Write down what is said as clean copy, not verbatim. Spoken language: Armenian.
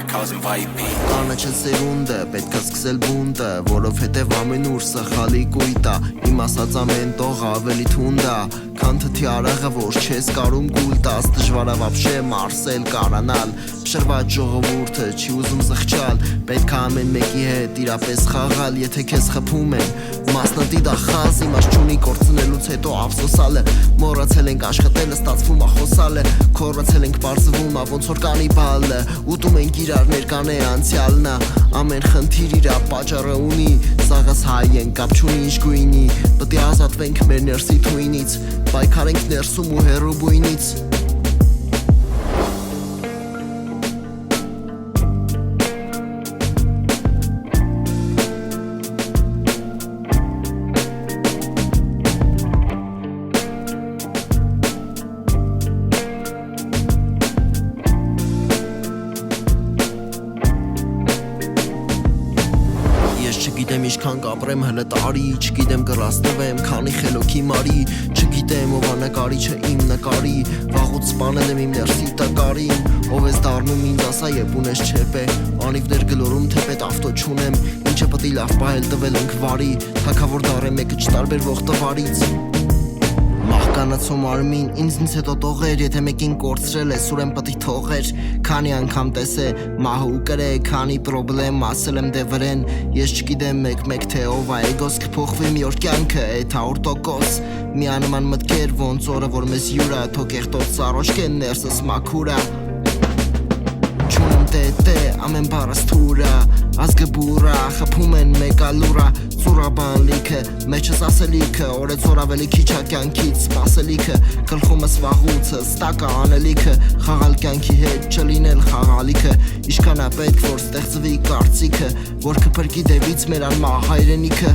for causing vibe. Կանաչել սերունդը, պետք է սկսել բունտը, որովհետև ամեն ուր սխալի կույտ է, իմ ասած ամեն տող ավելի թունդ է, քան թթի արաղը, որ չես կարում գուլ տաս, դժվար է վաբշե մարսել կարանալ, փշրված ժողովուրդը չի ուզում զղջալ, պետք է ամեն մեկի հետ իրապես խաղալ, եթե քեզ խփում են, մասնատի դա խազ, իմաց չունի կորցնելուց հետո ափսոսալը, մոռացել ենք աշխատելը, ստացվում ա խոսալը, քորացել ենք պարզվում ա ոնց որ կանիբալը, ուտում ենք իրար ներկան է անցյալն ա, ամեն խնդիր իրա պատճառը ունի, սաղաս հայ ենք կապ չունի ինչ գույնի, պետք է ազատվենք մեր ներսի թույնից, պայքարենք ներսում ու հեռու բույնից. Չգիտեմ ինչքան կապրեմ հլը տարի, չգիտեմ կրասնվեմ, քանի խելոքի մարի, չգիտեմ ով ա նկարիչը իմ նկարի, վաղուց սպանել եմ իմ ներսի տակարին, ով ես դառնում ինձ ասա երբ ունես չեպ է, անիվներ գլորում թե պետ ավտո չունեմ, ինչը պետք է լավ պահել տվել ենք վարի, թագավոր դառը մեկը չտարբերվող տվարից. Մահկանացում արմին, ինձնից հետո տողեր, եթե մեկին կորցրել ես, ուրեն պետք թողեր, քանի անգամ տեսե, մահը ու կրե, քանի պրոբլեմ, ասել եմ դե վրեն, ես չգիտեմ մեկ թե ով ա, էգոս կփոխվի մի օր կյանքը, էդ 100%, միանման մտքեր, ոնց օրը որ մեզ յուրա, թո կեղտոց սարոշկեն ներսս մաքուրա, չունեմ տե, ամեն բարս թուրա, ազգը բուրա, խփում են մեկ ալուրա, ծուրաբան լիքը, մեջս ասելիքը, օրեց օր ավելի քիչ ա կյանքից սպասելիքը, գլխումս վաղուցը, ստակա անելիքը, խաղալ կյանքի հետ չլինել խաղալիքը, ինչքան ա պետք որ ստեղծվի կարծիքը, որ կփրկի դևից մեր անմահ հայրենիքը.